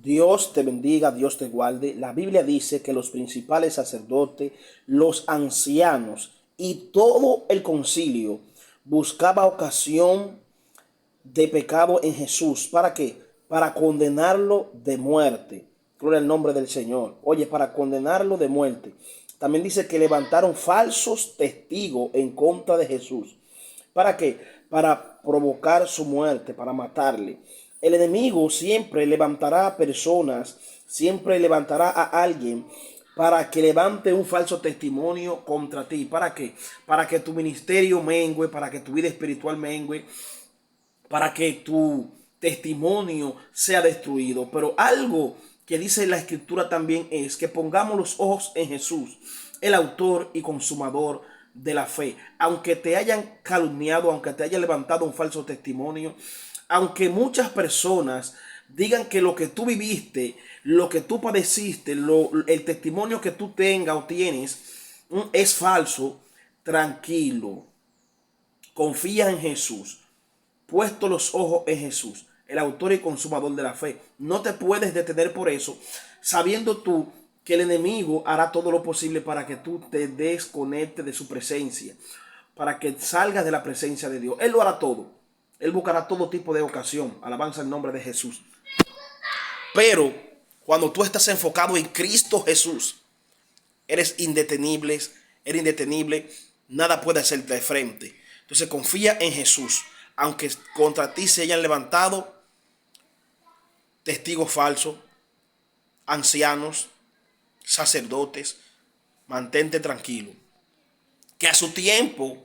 Dios te bendiga, Dios te guarde. La Biblia dice que los principales sacerdotes, los ancianos y todo el concilio buscaba ocasión de pecado en Jesús. ¿Para qué? Para condenarlo de muerte. Gloria al nombre del Señor. Oye, para condenarlo de muerte. También dice que levantaron falsos testigos en contra de Jesús. ¿Para qué? Para provocar su muerte, para matarle. El enemigo siempre levantará a personas, siempre levantará a alguien para que levante un falso testimonio contra ti. ¿Para qué? Para que tu ministerio mengue, para que tu vida espiritual mengue, para que tu testimonio sea destruido. Pero algo que dice la escritura también es que pongamos los ojos en Jesús, el autor y consumador de la fe. Aunque te hayan calumniado, aunque te haya levantado un falso testimonio, aunque muchas personas digan que lo que tú viviste, lo que tú padeciste, el testimonio que tú tengas o tienes es falso, tranquilo, confía en Jesús, puesto los ojos en Jesús, el autor y consumador de la fe. No te puedes detener por eso, sabiendo tú que el enemigo hará todo lo posible para que tú te desconectes de su presencia, para que salgas de la presencia de Dios. Él lo hará todo. Él buscará todo tipo de ocasión. Alabanza el nombre de Jesús. Pero cuando tú estás enfocado en Cristo Jesús, eres indetenible, nada puede hacerte de frente. Entonces confía en Jesús, aunque contra ti se hayan levantado testigos falsos, ancianos, sacerdotes, mantente tranquilo. Que a su tiempo,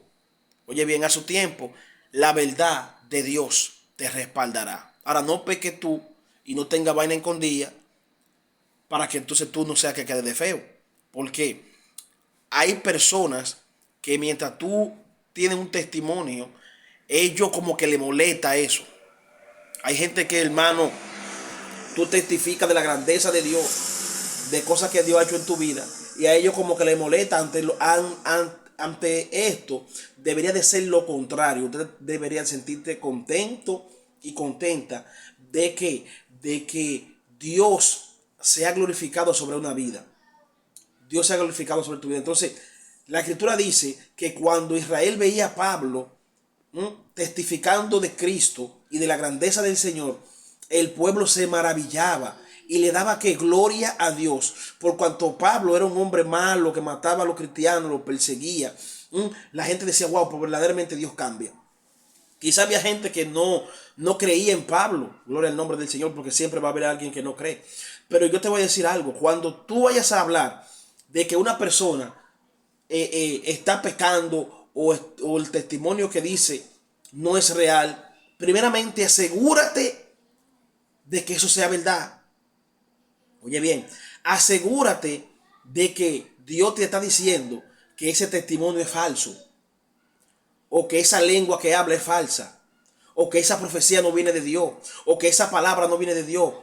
oye bien, a su tiempo, la verdad de Dios te respaldará. Ahora no peques tú y no tenga vaina escondida para que entonces tú no seas que quede de feo. Porque hay personas que mientras tú tienes un testimonio, ellos como que le molesta eso. Hay gente que, hermano, tú testificas de la grandeza de Dios, de cosas que Dios ha hecho en tu vida, y a ellos como que le molesta ante esto. Debería de ser lo contrario. Usted debería sentirte contento y contenta de que Dios sea glorificado sobre una vida. Dios sea glorificado sobre tu vida. Entonces, la escritura dice que cuando Israel veía a Pablo testificando de Cristo y de la grandeza del Señor, el pueblo se maravillaba y le daba que gloria a Dios, por cuanto Pablo era un hombre malo que mataba a los cristianos, los perseguía. La gente decía, wow, pues verdaderamente Dios cambia. Quizá había gente que no creía en Pablo, gloria al nombre del Señor, porque siempre va a haber alguien que no cree. Pero yo te voy a decir algo, cuando tú vayas a hablar de que una persona está pecando o el testimonio que dice no es real, primeramente asegúrate de que eso sea verdad. Oye bien, asegúrate de que Dios te está diciendo que ese testimonio es falso, o que esa lengua que habla es falsa, o que esa profecía no viene de Dios, o que esa palabra no viene de Dios.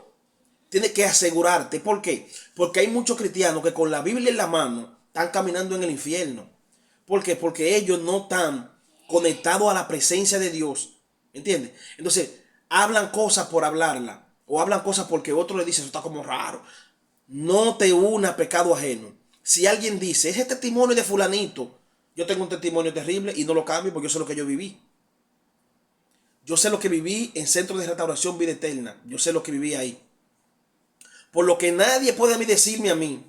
Tienes que asegurarte. ¿Por qué? Porque hay muchos cristianos que con la Biblia en la mano están caminando en el infierno. ¿Por qué? Porque ellos no están conectados a la presencia de Dios. ¿Entiendes? Entonces, hablan cosas por hablarla. O hablan cosas porque otro le dice, eso está como raro. No te una pecado ajeno. Si alguien dice, ese testimonio de fulanito, yo tengo un testimonio terrible y no lo cambio porque yo sé lo que yo viví. Yo sé lo que viví en Centro de Restauración Vida Eterna. Yo sé lo que viví ahí. Por lo que nadie puede decirme a mí.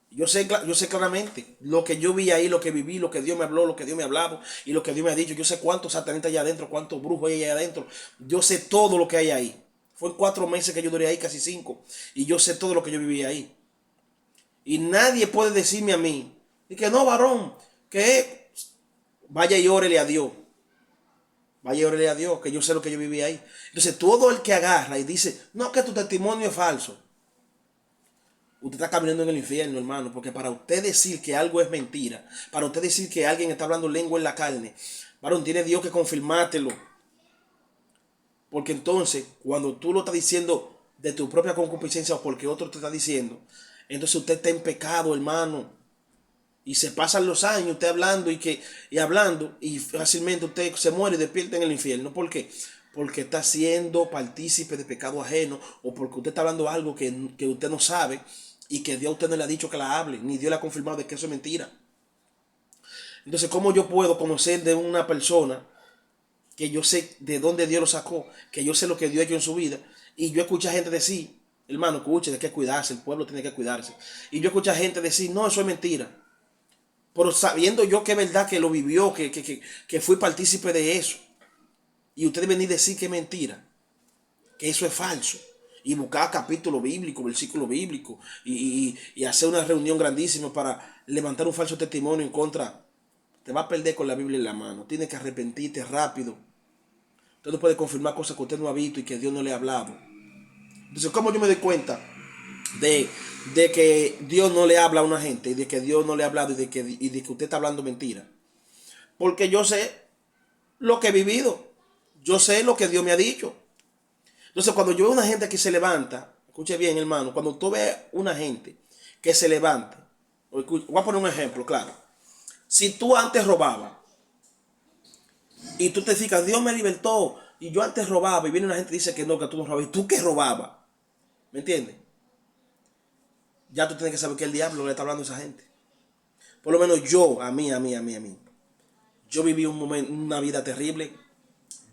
Yo sé claramente lo que yo vi ahí, lo que viví, lo que Dios me habló, lo que Dios me ha hablado y lo que Dios me ha dicho. Yo sé cuántos satanistas hay adentro, cuántos brujos hay adentro. Yo sé todo lo que hay ahí. Fue 4 meses que yo duré ahí, casi 5. Y yo sé todo lo que yo viví ahí. Y nadie puede decirme a mí, y que no, varón, que vaya y órele a Dios. Vaya y órele a Dios, que yo sé lo que yo viví ahí. Entonces todo el que agarra y dice, no, que tu testimonio es falso. Usted está caminando en el infierno, hermano, porque para usted decir que algo es mentira, para usted decir que alguien está hablando lengua en la carne, varón, tiene Dios que confirmártelo. Porque entonces, cuando tú lo estás diciendo de tu propia concupiscencia o porque otro te está diciendo, entonces usted está en pecado, hermano. Y se pasan los años usted hablando y hablando y fácilmente usted se muere y despierta en el infierno. ¿Por qué? porque está siendo partícipe de pecado ajeno o porque usted está hablando algo que usted no sabe y que Dios a usted no le ha dicho que la hable, ni Dios le ha confirmado de que eso es mentira. Entonces, ¿cómo yo puedo conocer de una persona que yo sé de dónde Dios lo sacó, que yo sé lo que Dios ha hecho en su vida, y yo escucho a gente decir, hermano, escuche, hay que cuidarse, el pueblo tiene que cuidarse, y yo escucho a gente decir, no, eso es mentira, pero sabiendo yo que es verdad que lo vivió, que fui partícipe de eso, y ustedes venir a decir que es mentira, que eso es falso, y buscar capítulo bíblico, versículo bíblico, y hacer una reunión grandísima para levantar un falso testimonio en contra. Te va a perder con la Biblia en la mano. Tienes que arrepentirte rápido. Usted no puede confirmar cosas que usted no ha visto y que Dios no le ha hablado. Entonces, ¿cómo yo me doy cuenta de, de que Dios no le habla a una gente y de que Dios no le ha hablado y de que usted está hablando mentira? Porque yo sé lo que he vivido. Yo sé lo que Dios me ha dicho. Entonces, cuando yo veo una gente que se levanta, escuche bien, hermano, cuando tú ves una gente que se levanta, voy a poner un ejemplo, claro. Si tú antes robabas y tú te fijas, Dios me libertó y yo antes robaba y viene una gente y dice que no, que tú no robabas y tú que robabas, ¿me entiendes? Ya tú tienes que saber que el diablo le está hablando a esa gente. Por lo menos yo, a mí. Yo viví un momento, una vida terrible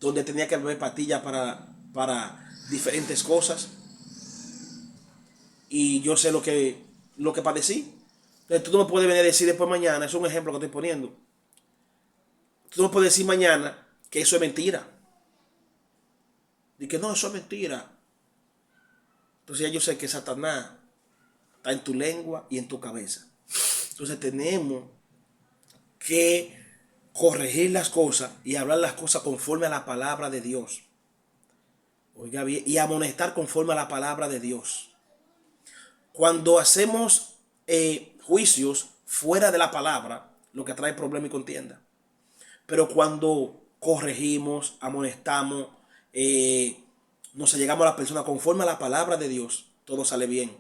donde tenía que beber pastillas para diferentes cosas y yo sé lo que padecí. Entonces tú no me puedes venir a decir después mañana, es un ejemplo que estoy poniendo. Tú no puedes decir mañana que eso es mentira. Y que no, eso es mentira. Entonces ya yo sé que Satanás está en tu lengua y en tu cabeza. Entonces tenemos que corregir las cosas y hablar las cosas conforme a la palabra de Dios. Oiga bien, y amonestar conforme a la palabra de Dios. Cuando hacemos juicios fuera de la palabra, lo que trae problema y contienda. Pero cuando corregimos, amonestamos, nos llegamos a la persona conforme a la palabra de Dios, todo sale bien.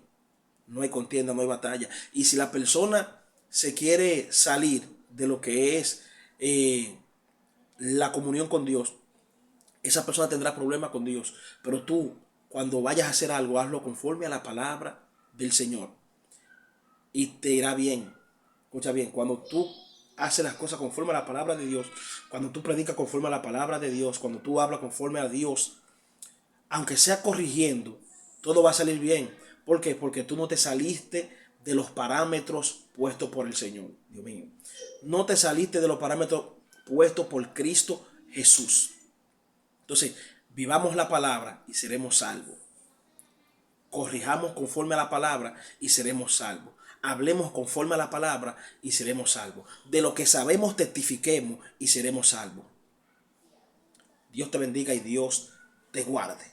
No hay contienda, no hay batalla. Y si la persona se quiere salir de lo que es la comunión con Dios, esa persona tendrá problemas con Dios. Pero tú, cuando vayas a hacer algo, hazlo conforme a la palabra del Señor. Y te irá bien. Escucha bien, cuando tú haces las cosas conforme a la palabra de Dios, cuando tú predicas conforme a la palabra de Dios, cuando tú hablas conforme a Dios, aunque sea corrigiendo, todo va a salir bien. ¿Por qué? Porque tú no te saliste de los parámetros puestos por el Señor. Dios mío. No te saliste de los parámetros puestos por Cristo Jesús. Entonces, vivamos la palabra y seremos salvos. Corrijamos conforme a la palabra y seremos salvos. Hablemos conforme a la palabra y seremos salvos. De lo que sabemos testifiquemos y seremos salvos. Dios te bendiga y Dios te guarde.